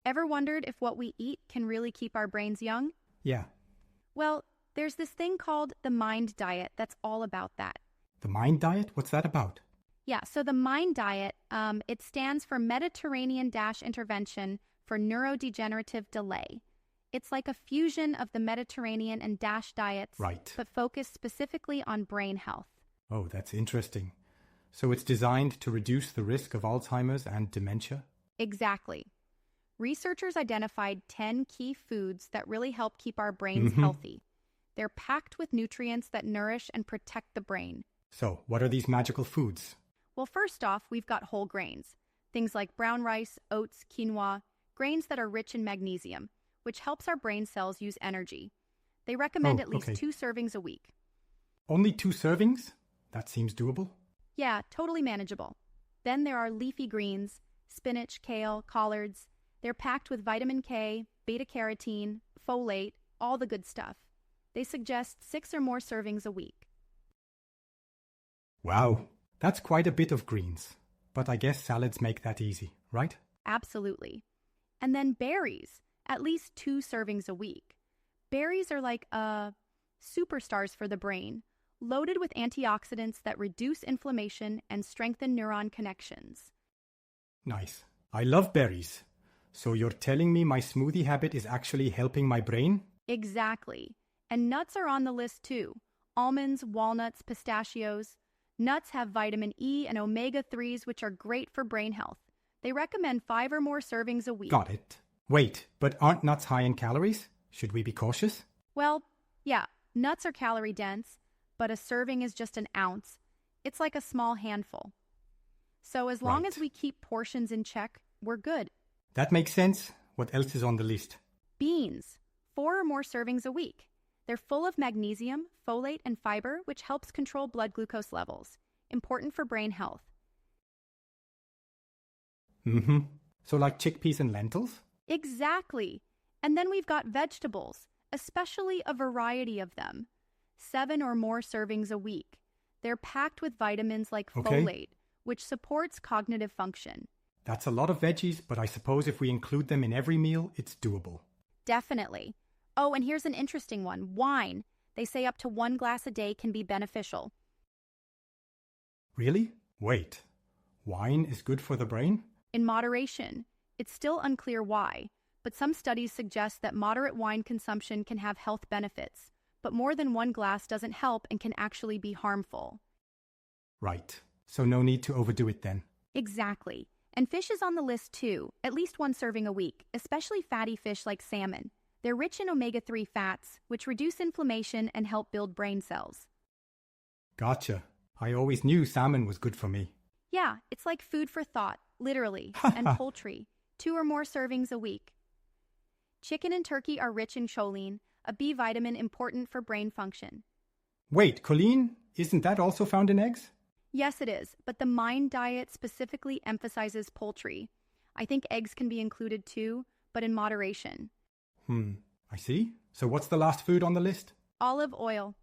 Ever wondered if what we eat can really keep our brains young? Yeah. Well, there's this thing called the MIND diet that's all about that. The Mind Diet? What's that about? Yeah, so the MIND diet, it stands for Mediterranean-Intervention for Neurodegenerative Delay. It's like a fusion of the Mediterranean and DASH diets, Right. but focused specifically on brain health. Oh, that's interesting. So it's designed to reduce the risk of Alzheimer's and dementia? Exactly. Researchers identified 10 key foods that really help keep our brains healthy. They're packed with nutrients that nourish and protect the brain. So, what are these magical foods? Well, first off, we've got whole grains. Things like brown rice, oats, quinoa, grains that are rich in magnesium, which helps our brain cells use energy. They recommend at least 2 servings a week. Only 2 servings? That seems doable. Yeah, totally manageable. Then there are leafy greens, spinach, kale, collards. They're packed with vitamin K, beta-carotene, folate, all the good stuff. They suggest 6 or more servings a week. Wow, that's quite a bit of greens. But I guess salads make that easy, right? Absolutely. And then berries, at least 2 servings a week. Berries are like superstars for the brain, loaded with antioxidants that reduce inflammation and strengthen neuron connections. Nice. I love berries. So you're telling me my smoothie habit is actually helping my brain? Exactly. And nuts are on the list too. Almonds, walnuts, pistachios. Nuts have vitamin E and omega-3s, which are great for brain health. They recommend 5 or more servings a week. Got it. Wait, but aren't nuts high in calories? Should we be cautious? Well, yeah, nuts are calorie dense, but a serving is just an ounce. It's like a small handful. So as long as we keep portions in check, we're good. That makes sense. What else is on the list? Beans, 4 or more servings a week. They're full of magnesium, folate, and fiber, which helps control blood glucose levels. Important for brain health. So like chickpeas and lentils? Exactly. And then we've got vegetables, especially a variety of them. 7 or more servings a week. They're packed with vitamins like folate, which supports cognitive function. That's a lot of veggies, but I suppose if we include them in every meal, it's doable. Definitely. Oh, and here's an interesting one. Wine. They say up to 1 glass a day can be beneficial. Really? Wait. Wine is good for the brain? In moderation. It's still unclear why, but some studies suggest that moderate wine consumption can have health benefits, but more than 1 glass doesn't help and can actually be harmful. Right. So no need to overdo it then. Exactly. And fish is on the list too, at least 1 serving a week, especially fatty fish like salmon. They're rich in omega-3 fats, which reduce inflammation and help build brain cells. Gotcha. I always knew salmon was good for me. Yeah, it's like food for thought, literally, and poultry, 2 or more servings a week. Chicken and turkey are rich in choline, a B vitamin important for brain function. Wait, choline? Isn't that also found in eggs? Yes, it is, but the MIND diet specifically emphasizes poultry. I think eggs can be included too, but in moderation. I see. So what's the last food on the list? Olive oil.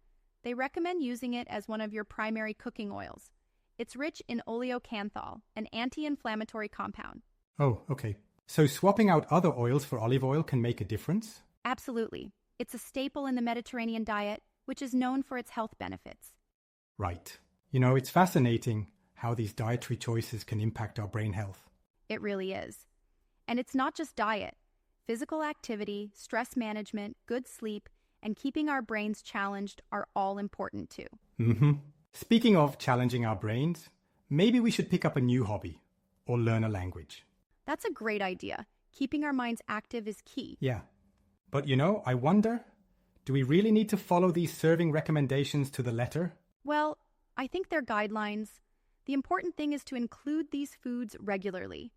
They recommend using it as one of your primary cooking oils. It's rich in oleocanthal, an anti-inflammatory compound. Oh, okay. So swapping out other oils for olive oil can make a difference? Absolutely. It's a staple in the Mediterranean diet, which is known for its health benefits. Right. You know, it's fascinating how these dietary choices can impact our brain health. It really is. And it's not just diet. Physical activity, stress management, good sleep, and keeping our brains challenged are all important too. Speaking of challenging our brains, maybe we should pick up a new hobby or learn a language. That's a great idea. Keeping our minds active is key. Yeah. But you know, I wonder, do we really need to follow these serving recommendations to the letter? Well, I think they're guidelines. The important thing is to include these foods regularly.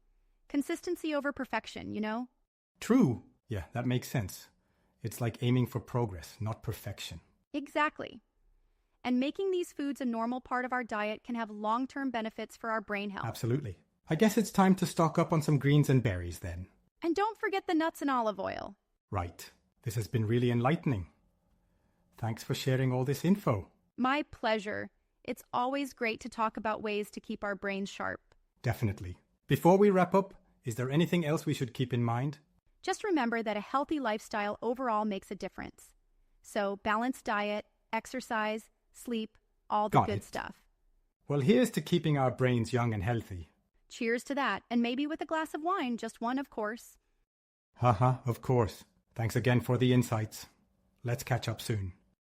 Consistency over perfection, you know? True. Yeah, that makes sense. It's like aiming for progress, not perfection. Exactly. And making these foods a normal part of our diet can have long-term benefits for our brain health. Absolutely. I guess it's time to stock up on some greens and berries then. And don't forget the nuts and olive oil. Right. This has been really enlightening. Thanks for sharing all this info. My pleasure. It's always great to talk about ways to keep our brains sharp. Definitely. Before we wrap up, is there anything else we should keep in mind? Just remember that a healthy lifestyle overall makes a difference. So, balanced diet, exercise, sleep, all the Got good it. stuff. Well, here's to keeping our brains young and healthy. Cheers to that, and maybe with a glass of wine, just one, of course. Haha, of course. Thanks again for the insights. Let's catch up soon.